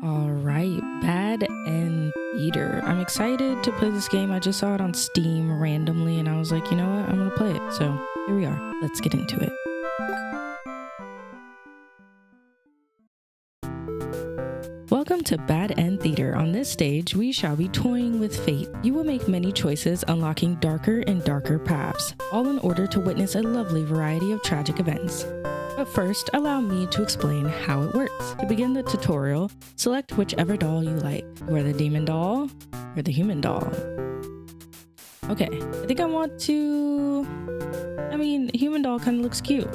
All right, Bad and Theater. I'm excited to play this game. I just saw it on Steam randomly and I was like, you know what? I'm going to play it. So here we are. Let's get into it. Welcome to Bad End Theater. On this stage, we shall be toying with fate. You will make many choices, unlocking darker and darker paths, all in order to witness a lovely variety of tragic events. But first, allow me to explain how it works. To begin the tutorial, select whichever doll you like. You are the demon doll or the human doll. Okay, I think I want to... human doll kind of looks cute.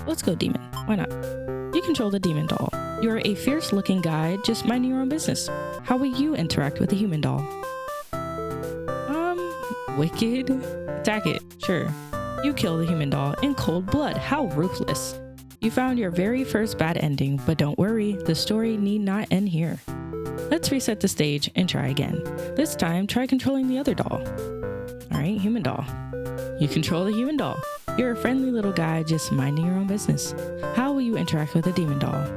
Let's go demon. Why not? You control the demon doll. You are a fierce-looking guy, just minding your own business. How will you interact with the human doll? Wicked? Attack it, sure. You kill the human doll in cold blood. How ruthless. You found your very first bad ending, but don't worry, the story need not end here. Let's reset the stage and try again. This time, try controlling the other doll. Alright, human doll. You control the human doll. You're a friendly little guy just minding your own business. How will you interact with the demon doll?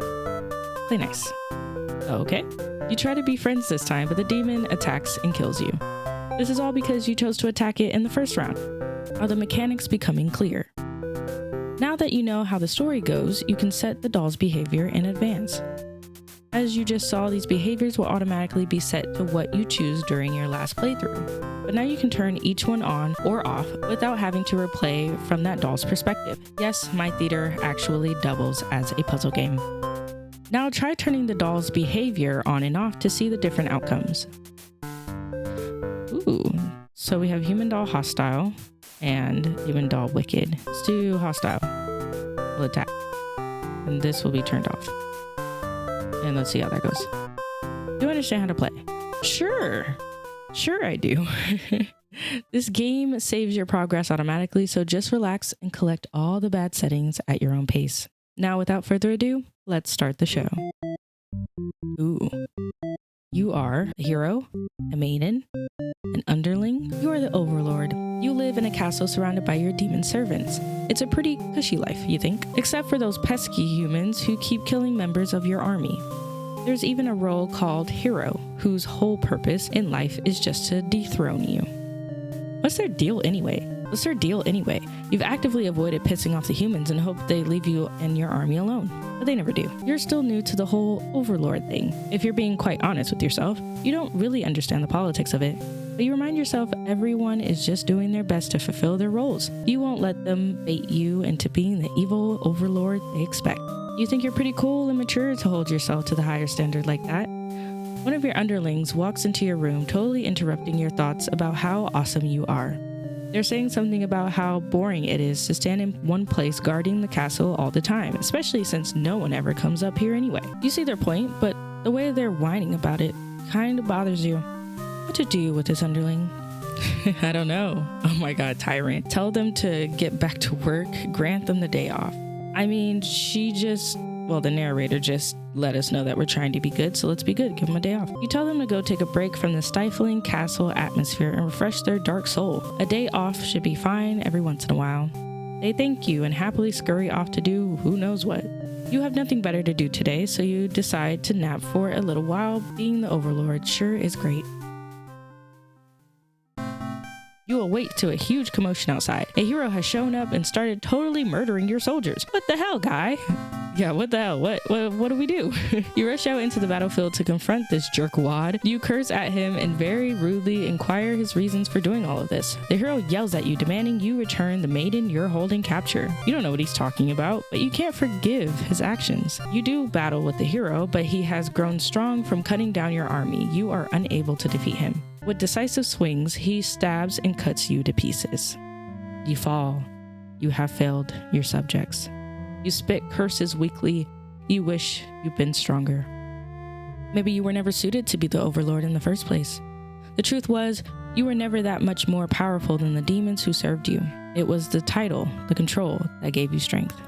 Play nice. Okay. You try to be friends this time, but the demon attacks and kills you. This is all because you chose to attack it in the first round. Are the mechanics becoming clear? Now that you know how the story goes, you can set the doll's behavior in advance. As you just saw, these behaviors will automatically be set to what you choose during your last playthrough. But now you can turn each one on or off without having to replay from that doll's perspective. Yes, my theater actually doubles as a puzzle game. Now try turning the doll's behavior on and off to see the different outcomes. Ooh, so we have human doll hostile and human doll wicked. Let's do hostile. We'll attack. And this will be turned off. And let's see how that goes. Do you understand how to play? Sure I do. This game saves your progress automatically, so just relax and collect all the bad settings at your own pace. Now, without further ado, let's start the show. Ooh. You are a hero, a maiden, an underling. You are the overlord. You live in a castle surrounded by your demon servants. It's a pretty cushy life, you think? Except for those pesky humans who keep killing members of your army. There's even a role called hero, whose whole purpose in life is just to dethrone you. What's their deal anyway? You've actively avoided pissing off the humans and hope they leave you and your army alone. But they never do. You're still new to the whole overlord thing. If you're being quite honest with yourself, you don't really understand the politics of it. But you remind yourself everyone is just doing their best to fulfill their roles. You won't let them bait you into being the evil overlord they expect. You think you're pretty cool and mature to hold yourself to the higher standard like that. One of your underlings walks into your room, totally interrupting your thoughts about how awesome you are. They're saying something about how boring it is to stand in one place guarding the castle all the time, especially since no one ever comes up here anyway. You see their point, but the way they're whining about it kind of bothers you. What to do with this underling? I don't know. Oh my god, tyrant. Tell them to get back to work, grant them the day off. The narrator just let us know that we're trying to be good, so let's be good. Give them a day off. You tell them to go take a break from the stifling castle atmosphere and refresh their dark soul. A day off should be fine every once in a while. They thank you and happily scurry off to do who knows what. You have nothing better to do today, so you decide to nap for a little while. Being the overlord sure is great. You awake to a huge commotion outside. A hero has shown up and started totally murdering your soldiers. What the hell, guy? Yeah, what the hell? What do we do? You rush out into the battlefield to confront this jerkwad. You curse at him and very rudely inquire his reasons for doing all of this. The hero yells at you, demanding you return the maiden you're holding capture. You don't know what he's talking about, but you can't forgive his actions. You do battle with the hero, but he has grown strong from cutting down your army. You are unable to defeat him. With decisive swings, he stabs and cuts you to pieces. You fall. You have failed your subjects. You spit curses weakly. You wish you'd been stronger. Maybe you were never suited to be the overlord in the first place. The truth was, you were never that much more powerful than the demons who served you. It was the title, the control, that gave you strength.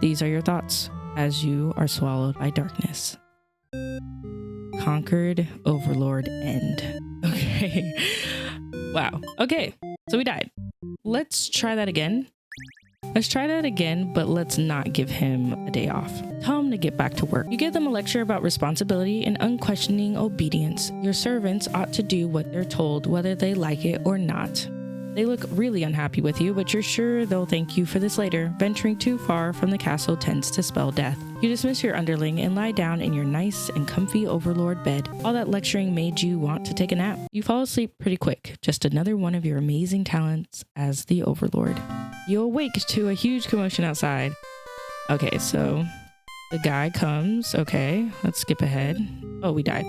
These are your thoughts as you are swallowed by darkness. Conquered overlord end. Okay. Wow. Okay. So we died. Let's try that again. Let's try that again, but let's not give him a day off. Tell him to get back to work. You give them a lecture about responsibility and unquestioning obedience. Your servants ought to do what they're told, whether they like it or not. They look really unhappy with you, but you're sure they'll thank you for this later. Venturing too far from the castle tends to spell death. You dismiss your underling and lie down in your nice and comfy overlord bed. All that lecturing made you want to take a nap. You fall asleep pretty quick, just another one of your amazing talents as the overlord. You awake to a huge commotion outside. Okay, so the guy comes. Okay, let's skip ahead. Oh, we died.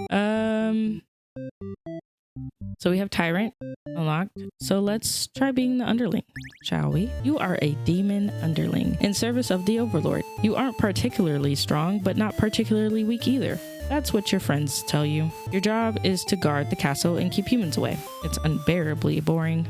So we have Tyrant unlocked. So let's try being the underling, shall we? You are a demon underling in service of the overlord. You aren't particularly strong, but not particularly weak either. That's what your friends tell you. Your job is to guard the castle and keep humans away. It's unbearably boring.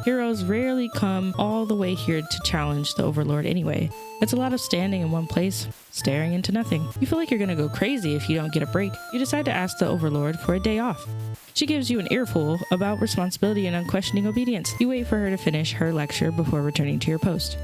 Heroes rarely come all the way here to challenge the overlord anyway. It's a lot of standing in one place, staring into nothing. You feel like you're gonna go crazy if you don't get a break. You decide to ask the overlord for a day off. She gives you an earful about responsibility and unquestioning obedience. You wait for her to finish her lecture before returning to your post.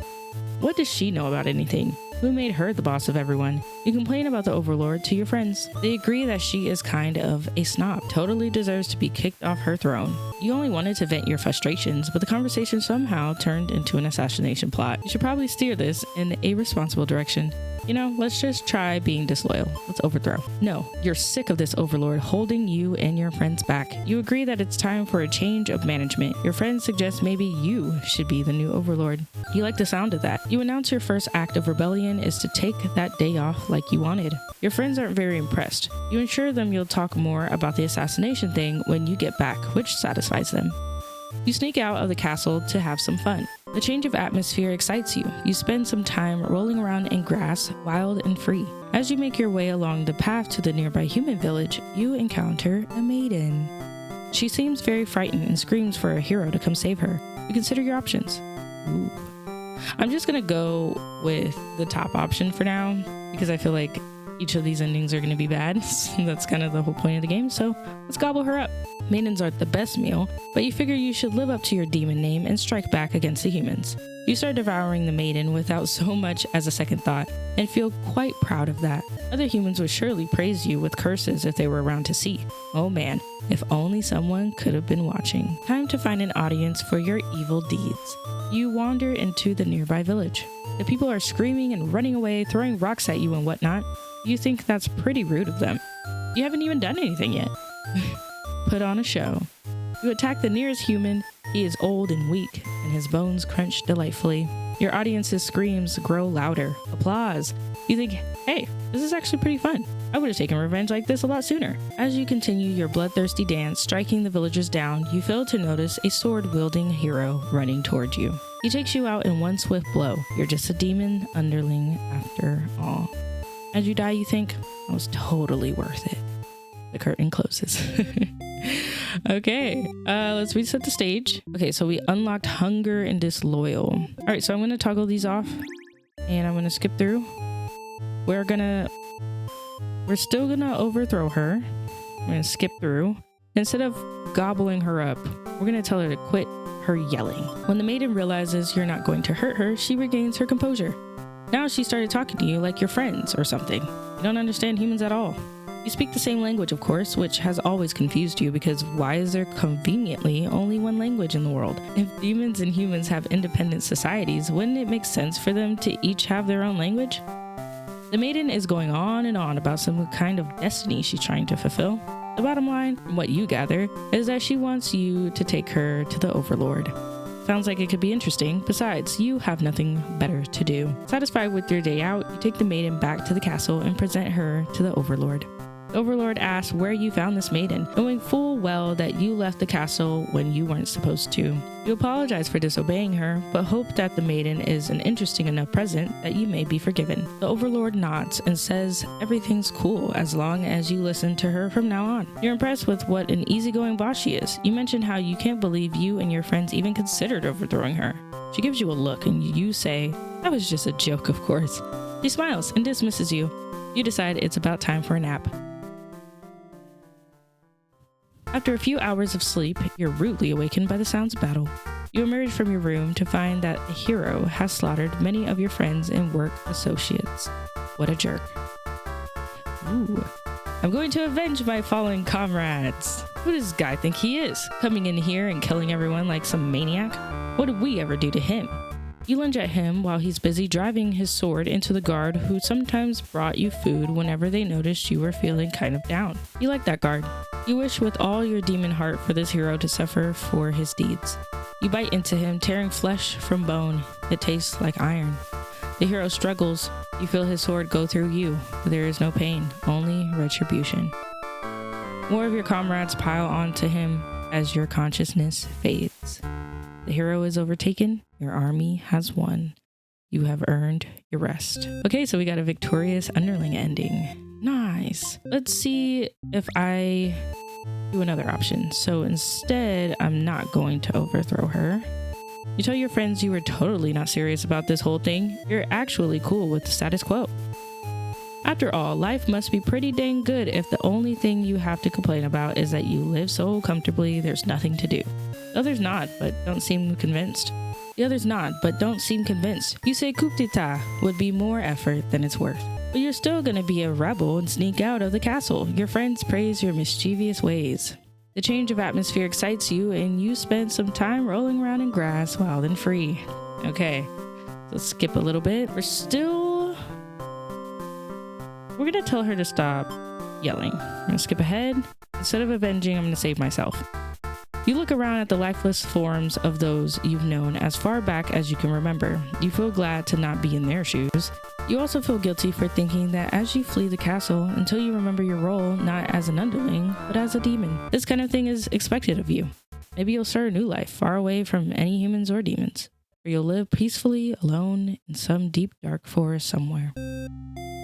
What does she know about anything? Who made her the boss of everyone? You complain about the overlord to your friends. They agree that she is kind of a snob, totally deserves to be kicked off her throne. You only wanted to vent your frustrations, but the conversation somehow turned into an assassination plot. You should probably steer this in a responsible direction. You know, let's just try being disloyal. Let's overthrow. No, you're sick of this overlord holding you and your friends back. You agree that it's time for a change of management. Your friends suggest maybe you should be the new overlord. You like the sound of that. You announce your first act of rebellion is to take that day off like you wanted. Your friends aren't very impressed. You assure them you'll talk more about the assassination thing when you get back, which satisfies them. You sneak out of the castle to have some fun. The change of atmosphere excites you. You spend some time rolling around in grass, wild and free. As you make your way along the path to the nearby human village, you encounter a maiden. She seems very frightened and screams for a hero to come save her. You consider your options. Ooh. I'm just gonna go with the top option for now because I feel like each of these endings are going to be bad. That's kind of the whole point of the game, so let's gobble her up. Maidens aren't the best meal, but you figure you should live up to your demon name and strike back against the humans. You start devouring the maiden without so much as a second thought, and feel quite proud of that. Other humans would surely praise you with curses if they were around to see. Oh man, if only someone could have been watching. Time to find an audience for your evil deeds. You wander into the nearby village. The people are screaming and running away, throwing rocks at you and whatnot. You think that's pretty rude of them. You haven't even done anything yet. Put on a show. You attack the nearest human. He is old and weak, and his bones crunch delightfully. Your audience's screams grow louder. Applause. You think, hey, this is actually pretty fun. I would have taken revenge like this a lot sooner. As you continue your bloodthirsty dance, striking the villagers down, you fail to notice a sword-wielding hero running toward you. He takes you out in one swift blow. You're just a demon underling after all. As you die, you think, that was totally worth it. The curtain closes. Okay, let's reset the stage. Okay, so we unlocked hunger and disloyal. All right, so I'm going to toggle these off and I'm going to skip through. We're still going to overthrow her. We're going to skip through. Instead of gobbling her up, we're going to tell her to quit her yelling. When the maiden realizes you're not going to hurt her, she regains her composure. Now she started talking to you like your friends or something. You don't understand humans at all. You speak the same language, of course, which has always confused you because why is there conveniently only one language in the world? If demons and humans have independent societies, wouldn't it make sense for them to each have their own language? The maiden is going on and on about some kind of destiny she's trying to fulfill. The bottom line, from what you gather, is that she wants you to take her to the overlord. Sounds like it could be interesting. Besides, you have nothing better to do. Satisfied with your day out, you take the maiden back to the castle and present her to the overlord. The overlord asks where you found this maiden, knowing full well that you left the castle when you weren't supposed to. You apologize for disobeying her, but hope that the maiden is an interesting enough present that you may be forgiven. The overlord nods and says everything's cool as long as you listen to her from now on. You're impressed with what an easygoing boss she is. You mention how you can't believe you and your friends even considered overthrowing her. She gives you a look and you say, that was just a joke, of course. She smiles and dismisses you. You decide it's about time for a nap. After a few hours of sleep, you're rudely awakened by the sounds of battle. You emerge from your room to find that the hero has slaughtered many of your friends and work associates. What a jerk. Ooh. I'm going to avenge my fallen comrades. Who does this guy think he is? Coming in here and killing everyone like some maniac? What did we ever do to him? You lunge at him while he's busy driving his sword into the guard who sometimes brought you food whenever they noticed you were feeling kind of down. You like that guard. You wish with all your demon heart for this hero to suffer for his deeds. You bite into him, tearing flesh from bone. It tastes like iron. The hero struggles. You feel his sword go through you, but there is no pain, only retribution. More of your comrades pile onto him as your consciousness fades. The hero is overtaken. Your army has won. You have earned your rest. Okay, so we got a victorious underling ending. Nice. Let's see if I do another option. So instead, I'm not going to overthrow her. You tell your friends you were totally not serious about this whole thing. You're actually cool with the status quo. After all, life must be pretty dang good if the only thing you have to complain about is that you live so comfortably there's nothing to do. The others nod, but don't seem convinced. You say coup d'etat would be more effort than it's worth. But you're still gonna be a rebel and sneak out of the castle. Your friends praise your mischievous ways. The change of atmosphere excites you and you spend some time rolling around in grass, wild and free. Okay, let's skip a little bit. We're gonna tell her to stop yelling. I'm gonna skip ahead. Instead of avenging, I'm gonna save myself. You look around at the lifeless forms of those you've known as far back as you can remember. You feel glad to not be in their shoes. You also feel guilty for thinking that as you flee the castle until you remember your role not as an underling, but as a demon. This kind of thing is expected of you. Maybe you'll start a new life far away from any humans or demons, or you'll live peacefully alone in some deep dark forest somewhere.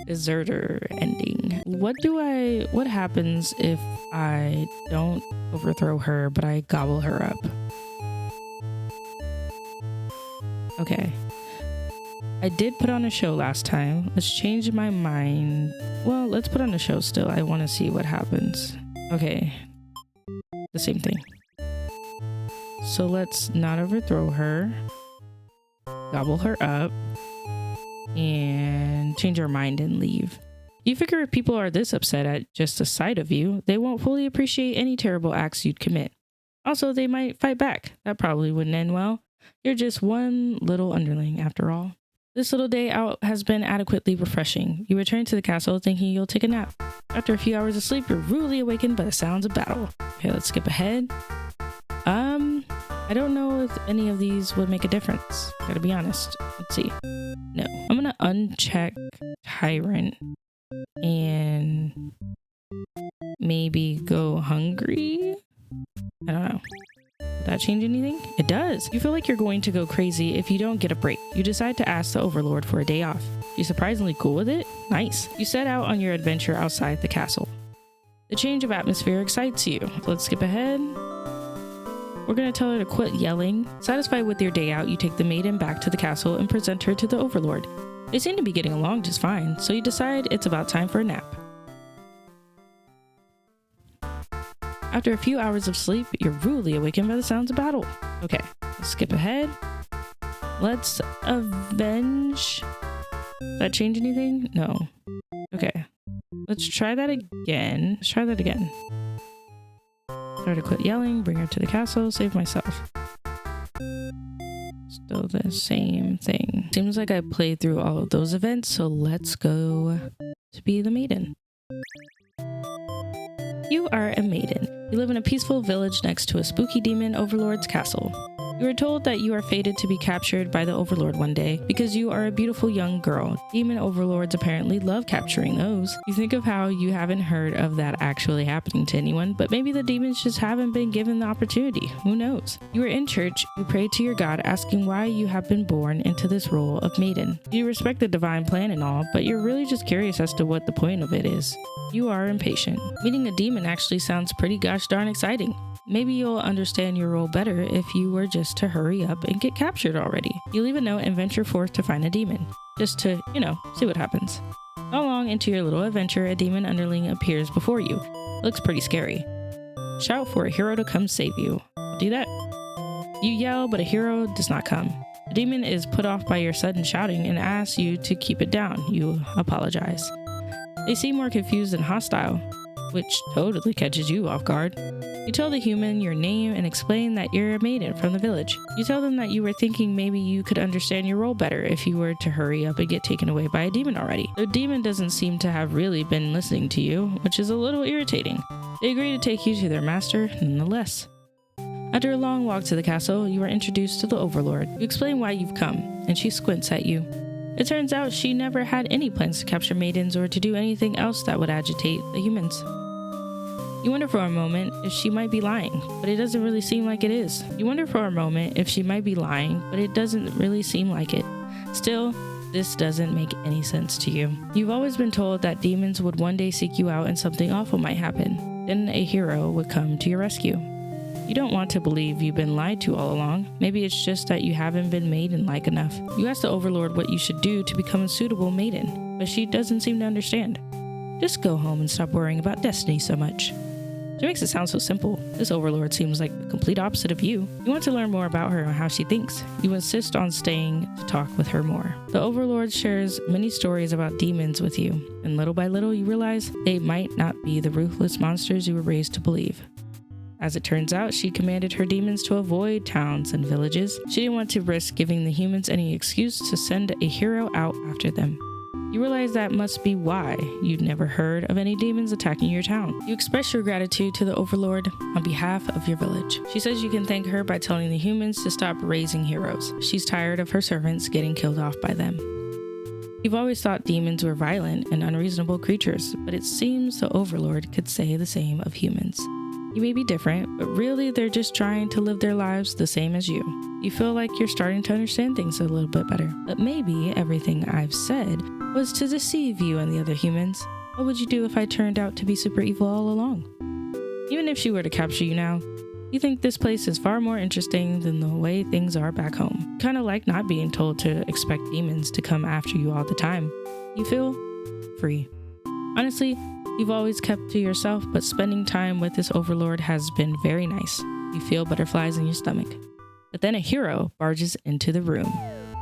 Deserter ending. What happens if I don't overthrow her, but I gobble her up? Okay. I did put on a show last time. Let's change my mind. Well, let's put on a show still. I want to see what happens. Okay. The same thing. So let's not overthrow her. Gobble her up. And change our mind and leave. You figure if people are this upset at just the sight of you, they won't fully appreciate any terrible acts you'd commit. Also, they might fight back. That probably wouldn't end well. You're just one little underling after all. This little day out has been adequately refreshing. You return to the castle thinking you'll take a nap. After a few hours of sleep, you're rudely awakened by the sounds of battle. Okay, let's skip ahead. I don't know if any of these would make a difference. Gotta be honest. Let's see. No. I'm gonna uncheck Tyrant and maybe go hungry? I don't know. Would that change anything? It does. You feel like you're going to go crazy if you don't get a break. You decide to ask the Overlord for a day off. She's surprisingly cool with it. Nice. You set out on your adventure outside the castle. The change of atmosphere excites you. Let's skip ahead. We're going to tell her to quit yelling. Satisfied with your day out, you take the maiden back to the castle and present her to the Overlord. They seem to be getting along just fine, so you decide it's about time for a nap. After a few hours of sleep, you're rudely awakened by the sounds of battle. Okay, let's skip ahead. Let's avenge. Does that change anything? No. Okay. Let's try that again. Tell her to quit yelling, bring her to the castle, save myself. Still the same thing. Seems like I played through all of those events, so let's go to be the maiden. You are a maiden. You live in a peaceful village next to a spooky demon overlord's castle. You are told that you are fated to be captured by the Overlord one day because you are a beautiful young girl. Demon overlords apparently love capturing those. You think of how you haven't heard of that actually happening to anyone, but maybe the demons just haven't been given the opportunity. Who knows? You are in church. You pray to your God asking why you have been born into this role of maiden. You respect the divine plan and all, but you're really just curious as to what the point of it is. You are impatient. Meeting a demon actually sounds pretty gosh darn exciting. Maybe you'll understand your role better if you were just to hurry up and get captured already. You leave a note and venture forth to find a demon. Just to, see what happens. Not long into your little adventure, a demon underling appears before you. Looks pretty scary. Shout for a hero to come save you. Do that. You yell, but a hero does not come. The demon is put off by your sudden shouting and asks you to keep it down. You apologize. They seem more confused than hostile, which totally catches you off guard. You tell the human your name and explain that you're a maiden from the village. You tell them that you were thinking maybe you could understand your role better if you were to hurry up and get taken away by a demon already. The demon doesn't seem to have really been listening to you, which is a little irritating. They agree to take you to their master nonetheless. After a long walk to the castle, you are introduced to the overlord. You explain why you've come, and she squints at you. It turns out she never had any plans to capture maidens or to do anything else that would agitate the humans. You wonder for a moment if she might be lying, but it doesn't really seem like it is. Still, this doesn't make any sense to you. You've always been told that demons would one day seek you out and something awful might happen. Then a hero would come to your rescue. You don't want to believe you've been lied to all along. Maybe it's just that you haven't been maiden-like enough. You ask the overlord what you should do to become a suitable maiden, but she doesn't seem to understand. Just go home and stop worrying about destiny so much. She makes it sound so simple. This overlord seems like the complete opposite of you. You want to learn more about her and how she thinks. You insist on staying to talk with her more. The overlord shares many stories about demons with you, and little by little you realize they might not be the ruthless monsters you were raised to believe. As it turns out, she commanded her demons to avoid towns and villages. She didn't want to risk giving the humans any excuse to send a hero out after them. You realize that must be why you'd never heard of any demons attacking your town. You express your gratitude to the overlord on behalf of your village. She says you can thank her by telling the humans to stop raising heroes. She's tired of her servants getting killed off by them. You've always thought demons were violent and unreasonable creatures, but it seems the overlord could say the same of humans. You may be different, but really they're just trying to live their lives the same as you. You feel like you're starting to understand things a little bit better. But maybe everything I've said was to deceive you and the other humans. What would you do if I turned out to be super evil all along? Even if she were to capture you now, you think this place is far more interesting than the way things are back home. Kind of like not being told to expect demons to come after you all the time. You feel free. Honestly, you've always kept to yourself, but spending time with this overlord has been very nice. You feel butterflies in your stomach. But then a hero barges into the room.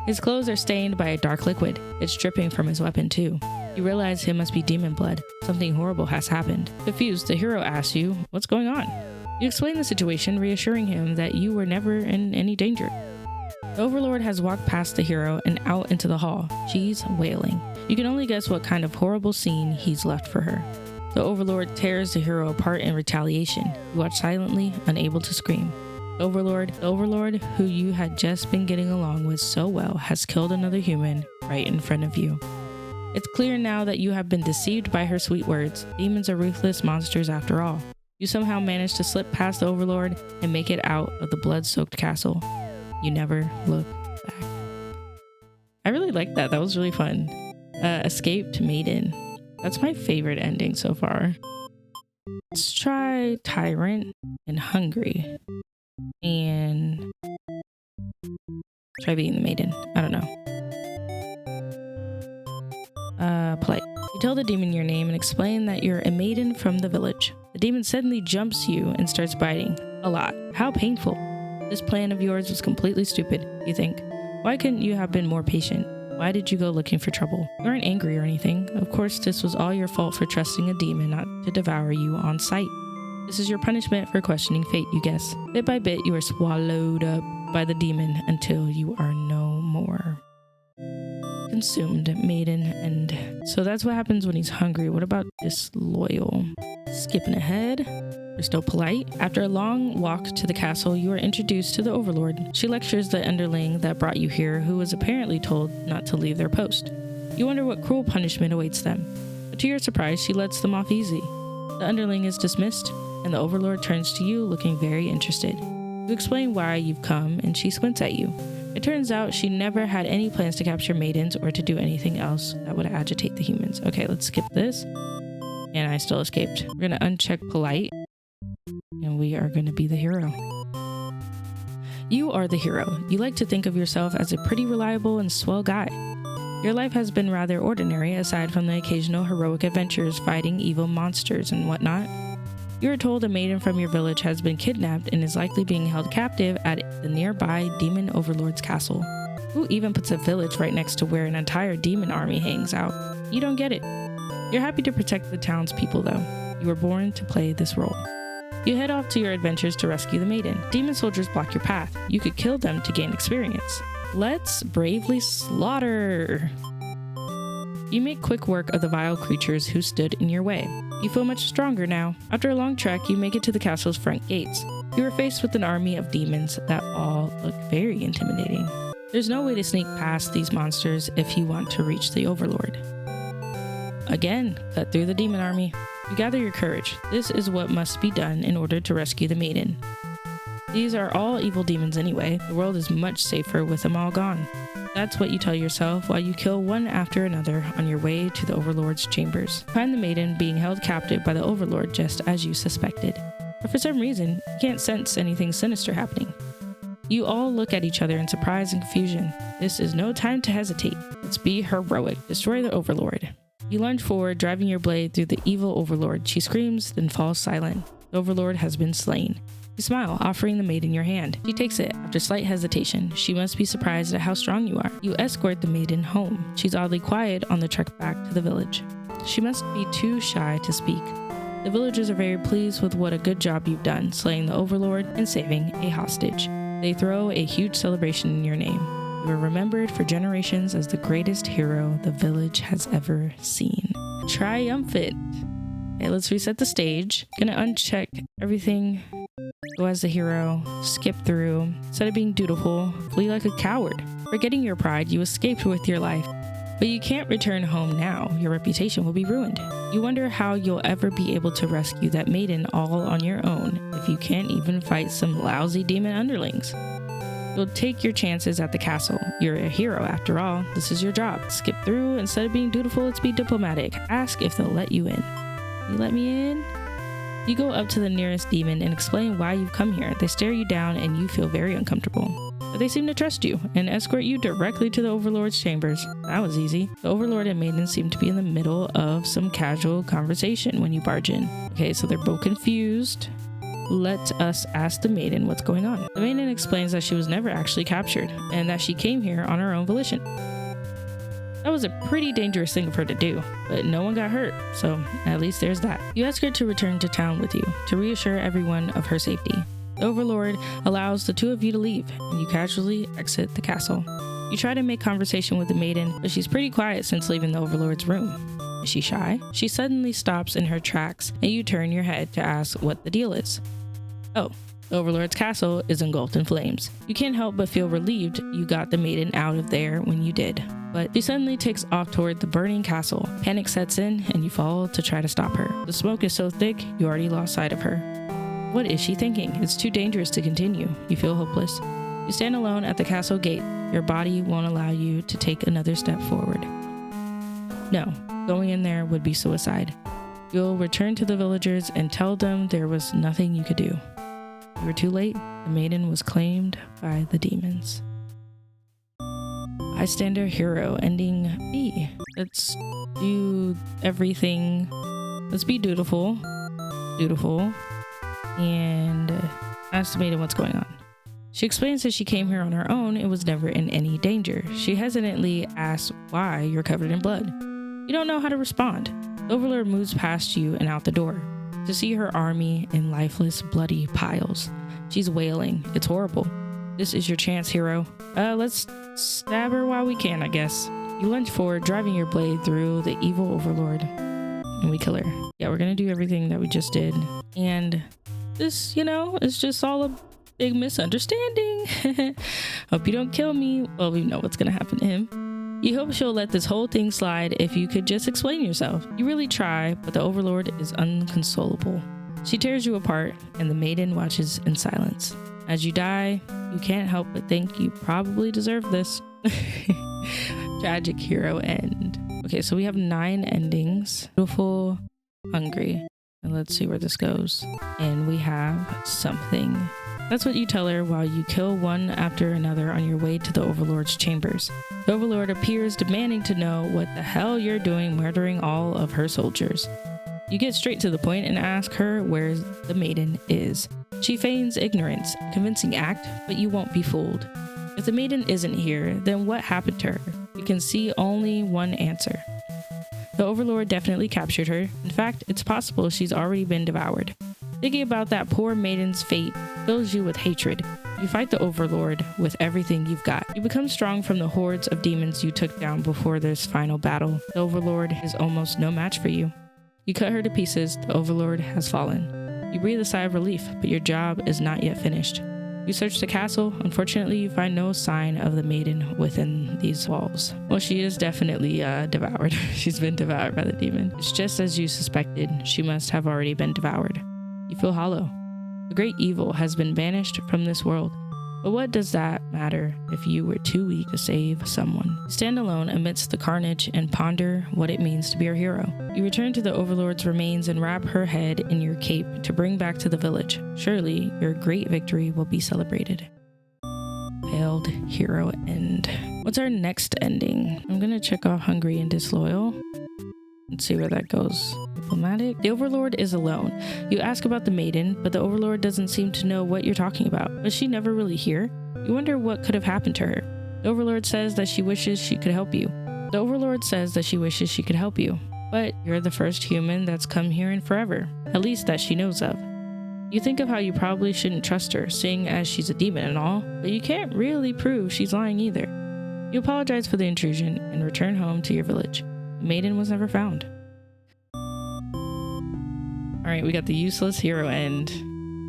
His clothes are stained by a dark liquid. It's dripping from his weapon too. You realize it must be demon blood. Something horrible has happened. Confused, the hero asks you, what's going on? You explain the situation, reassuring him that you were never in any danger. The overlord has walked past the hero and out into the hall. She's wailing. You can only guess what kind of horrible scene he's left for her. The overlord tears the hero apart in retaliation. You watch silently, unable to scream. The overlord who you had just been getting along with so well has killed another human right in front of you. It's clear now that you have been deceived by her sweet words. Demons are ruthless monsters after all. You somehow manage to slip past the overlord and make it out of the blood-soaked castle. You never look back. I really liked that. That was really fun. Escaped maiden. That's my favorite ending so far. Let's try tyrant and hungry. And try being the maiden. I don't know. Polite. You tell the demon your name and explain that you're a maiden from the village. The demon suddenly jumps you and starts biting. A lot. How painful. This plan of yours was completely stupid, you think. Why couldn't you have been more patient? Why did you go looking for trouble? You aren't angry or anything. Of course, this was all your fault for trusting a demon not to devour you on sight. This is your punishment for questioning fate, you guess. Bit by bit, you are swallowed up by the demon until you are no more. Consumed, maiden, and so that's what happens when he's hungry. What about disloyal? Skipping ahead. We're still polite. After a long walk to the castle, you are introduced to the overlord. She lectures the underling that brought you here, who was apparently told not to leave their post. You wonder what cruel punishment awaits them. But to your surprise, she lets them off easy. The underling is dismissed, and the overlord turns to you looking very interested. You explain why you've come, and she squints at you. It turns out she never had any plans to capture maidens or to do anything else that would agitate the humans. Okay, let's skip this. And I still escaped. We're gonna uncheck polite. And we are going to be the hero. You are the hero. You like to think of yourself as a pretty reliable and swell guy. Your life has been rather ordinary aside from the occasional heroic adventures fighting evil monsters and whatnot. You are told a maiden from your village has been kidnapped and is likely being held captive at the nearby demon overlord's castle. Who even puts a village right next to where an entire demon army hangs out? You don't get it. You're happy to protect the townspeople though. You were born to play this role. You head off to your adventures to rescue the maiden. Demon soldiers block your path. You could kill them to gain experience. Let's bravely slaughter. You make quick work of the vile creatures who stood in your way. You feel much stronger now. After a long trek, you make it to the castle's front gates. You are faced with an army of demons that all look very intimidating. There's no way to sneak past these monsters if you want to reach the Overlord. Again, cut through the demon army. You gather your courage. This is what must be done in order to rescue the maiden. These are all evil demons anyway. The world is much safer with them all gone. That's what you tell yourself while you kill one after another on your way to the Overlord's chambers. Find the maiden being held captive by the Overlord just as you suspected. But for some reason, you can't sense anything sinister happening. You all look at each other in surprise and confusion. This is no time to hesitate. Let's be heroic. Destroy the Overlord. You lunge forward, driving your blade through the evil Overlord. She screams, then falls silent. The Overlord has been slain. You smile, offering the maiden your hand. She takes it after slight hesitation. She must be surprised at how strong you are. You escort the maiden home. She's oddly quiet on the trek back to the village. She must be too shy to speak. The villagers are very pleased with what a good job you've done, slaying the Overlord and saving a hostage. They throw a huge celebration in your name. You are remembered for generations as the greatest hero the village has ever seen. Triumphant. Okay, let's reset the stage. Gonna uncheck everything. Go as the hero, skip through. Instead of being dutiful, flee like a coward. Forgetting your pride, you escaped with your life. But you can't return home now. Your reputation will be ruined. You wonder how you'll ever be able to rescue that maiden all on your own if you can't even fight some lousy demon underlings. You'll take your chances at the castle. You're a hero after all. This is your job. Skip through. Instead of being dutiful, let's be diplomatic. Ask if they'll let you in. You let me in? You go up to the nearest demon and explain why you've come here. They stare you down and you feel very uncomfortable. But they seem to trust you and escort you directly to the Overlord's chambers. That was easy. The Overlord and maiden seem to be in the middle of some casual conversation when you barge in. Okay, so they're both confused. Let us ask the maiden what's going on. The maiden explains that she was never actually captured and that she came here on her own volition. That was a pretty dangerous thing for her to do, but no one got hurt, so at least there's that. You ask her to return to town with you to reassure everyone of her safety. The Overlord allows the two of you to leave, and you casually exit the castle. You try to make conversation with the maiden, but she's pretty quiet since leaving the Overlord's room. Is she shy? She suddenly stops in her tracks, and you turn your head to ask what the deal is. Oh, the Overlord's castle is engulfed in flames. You can't help but feel relieved you got the maiden out of there when you did. But she suddenly takes off toward the burning castle. Panic sets in, and you fall to try to stop her. The smoke is so thick, you already lost sight of her. What is she thinking? It's too dangerous to continue. You feel hopeless. You stand alone at the castle gate. Your body won't allow you to take another step forward. No, going in there would be suicide. You'll return to the villagers and tell them there was nothing you could do. You were too late. The maiden was claimed by the demons. Bystander hero, ending B. Let's do everything. Let's be dutiful, and ask the maiden what's going on. She explains that she came here on her own and was never in any danger. She hesitantly asks why you're covered in blood. You don't know how to respond. The Overlord moves past you and out the door to see her army in lifeless, bloody piles. She's wailing. It's horrible. This is your chance, hero. Let's stab her while we can, I guess. You lunge forward, driving your blade through the evil Overlord, and we kill her. Yeah, we're gonna do everything that we just did. And this, is just all a big misunderstanding. Hope you don't kill me. Well, we know what's gonna happen to him. You hope she'll let this whole thing slide if you could just explain yourself. You really try, but the Overlord is unconsolable. She tears you apart, and the maiden watches in silence. As you die, you can't help but think you probably deserve this. Tragic hero end. Okay, so we have 9 endings. Beautiful, hungry. And let's see where this goes. And we have something. That's what you tell her while you kill one after another on your way to the Overlord's chambers. The Overlord appears demanding to know what the hell you're doing murdering all of her soldiers. You get straight to the point and ask her where the maiden is. She feigns ignorance, a convincing act, but you won't be fooled. If the maiden isn't here, then what happened to her? You can see only one answer. The Overlord definitely captured her. In fact, it's possible she's already been devoured. Thinking about that poor maiden's fate fills you with hatred. You fight the Overlord with everything you've got. You become strong from the hordes of demons you took down before this final battle. The Overlord is almost no match for you. You cut her to pieces. The Overlord has fallen. You breathe a sigh of relief, but your job is not yet finished. You search the castle. Unfortunately, you find no sign of the maiden within these walls. Well, she is definitely devoured. She's been devoured by the demon. It's just as you suspected. She must have already been devoured. You feel hollow. The great evil has been banished from this world. But what does that matter if you were too weak to save someone? You stand alone amidst the carnage and ponder what it means to be a hero. You return to the Overlord's remains and wrap her head in your cape to bring back to the village. Surely your great victory will be celebrated. Failed hero end. What's our next ending? I'm gonna check off hungry and disloyal. Let's see where that goes. Diplomatic. The Overlord is alone. You ask about the maiden, but the Overlord doesn't seem to know what you're talking about. Was she never really here? You wonder what could have happened to her. The Overlord says that she wishes she could help you. The Overlord says that she wishes she could help you. But you're the first human that's come here in forever. At least that she knows of. You think of how you probably shouldn't trust her, seeing as she's a demon and all, but you can't really prove she's lying either. You apologize for the intrusion and return home to your village. The maiden was never found. Alright, we got the useless hero end.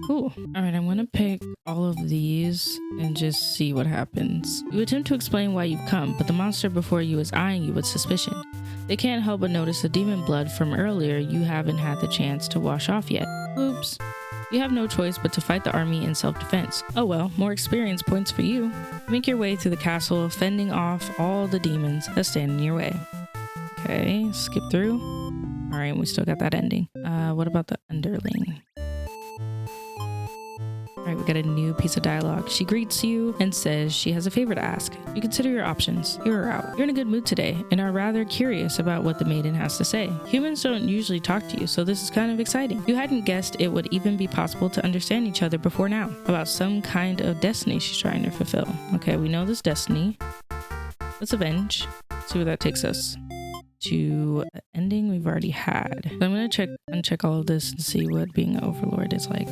Cool. Alright, I'm gonna pick all of these and just see what happens. You attempt to explain why you've come, but the monster before you is eyeing you with suspicion. They can't help but notice the demon blood from earlier you haven't had the chance to wash off yet. Oops. You have no choice but to fight the army in self-defense. Oh well, more experience points for you. Make your way through the castle, fending off all the demons that stand in your way. Okay, skip through. All right, we still got that ending. What about the underling? All right, we got a new piece of dialogue. She greets you and says she has a favor to ask. You consider your options. Hear her out. You're in a good mood today and are rather curious about what the maiden has to say. Humans don't usually talk to you, so this is kind of exciting. You hadn't guessed it would even be possible to understand each other before now. About some kind of destiny she's trying to fulfill. Okay, we know this destiny. Let's avenge. See where that takes us. To the ending we've already had. So I'm gonna uncheck all of this and see what being an Overlord is like.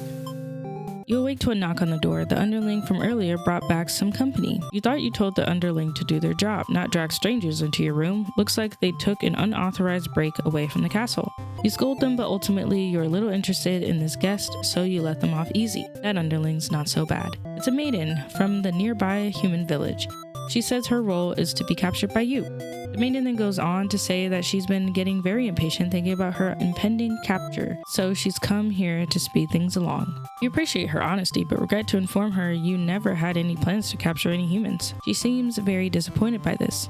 You awake to a knock on the door. The underling from earlier brought back some company. You thought you told the underling to do their job, not drag strangers into your room. Looks like they took an unauthorized break away from the castle. You scold them, but ultimately you're a little interested in this guest, so you let them off easy. That underling's not so bad. It's a maiden from the nearby human village. She says her role is to be captured by you. The maiden then goes on to say that she's been getting very impatient thinking about her impending capture, so she's come here to speed things along. You appreciate her honesty, but regret to inform her you never had any plans to capture any humans. She seems very disappointed by this.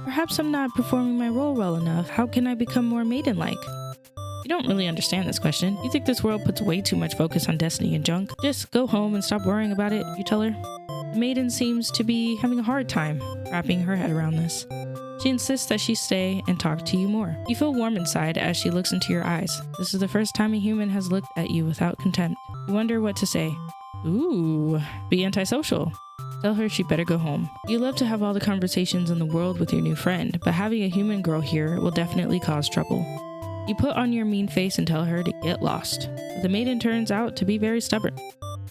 Perhaps I'm not performing my role well enough. How can I become more maiden-like? You don't really understand this question. You think this world puts way too much focus on destiny and junk. Just go home and stop worrying about it, you tell her. The maiden seems to be having a hard time wrapping her head around this. She insists that she stay and talk to you more. You feel warm inside as she looks into your eyes. This is the first time a human has looked at you without contempt. You wonder what to say. Ooh, be antisocial. Tell her she better go home. You love to have all the conversations in the world with your new friend, but having a human girl here will definitely cause trouble. You put on your mean face and tell her to get lost. But the maiden turns out to be very stubborn.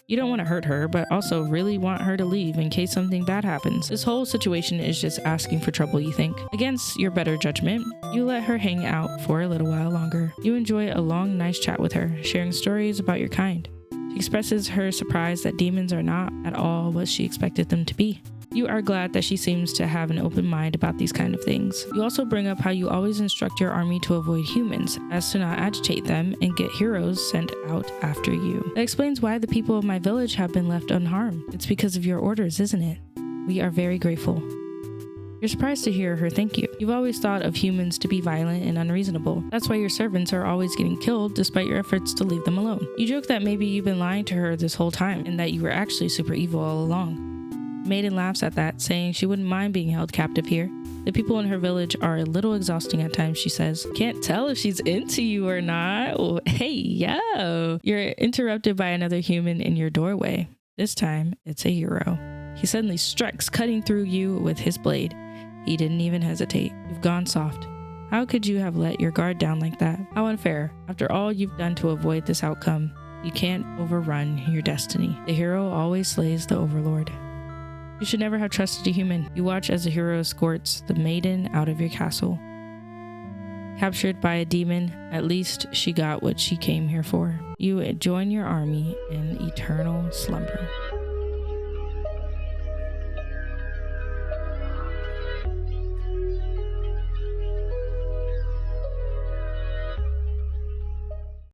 You don't want to hurt her, but also really want her to leave in case something bad happens. This whole situation is just asking for trouble, you think. Against your better judgment, you let her hang out for a little while longer. You enjoy a long, nice chat with her, sharing stories about your kind. She expresses her surprise that demons are not at all what she expected them to be. You are glad that she seems to have an open mind about these kind of things. You also bring up how you always instruct your army to avoid humans, as to not agitate them and get heroes sent out after you. That explains why the people of my village have been left unharmed. It's because of your orders, isn't it? We are very grateful. You're surprised to hear her thank you. You've always thought of humans to be violent and unreasonable. That's why your servants are always getting killed despite your efforts to leave them alone. You joke that maybe you've been lying to her this whole time and that you were actually super evil all along. Maiden laughs at that, saying she wouldn't mind being held captive here. The people in her village are a little exhausting at times, she says. Can't tell if she's into you or not. Oh, hey, yo. You're interrupted by another human in your doorway. This time, it's a hero. He suddenly strikes, cutting through you with his blade. He didn't even hesitate. You've gone soft. How could you have let your guard down like that? How unfair. After all you've done to avoid this outcome, you can't overrun your destiny. The hero always slays the overlord. You should never have trusted a human. You watch as the hero escorts the maiden out of your castle. Captured by a demon, at least she got what she came here for. You join your army in eternal slumber.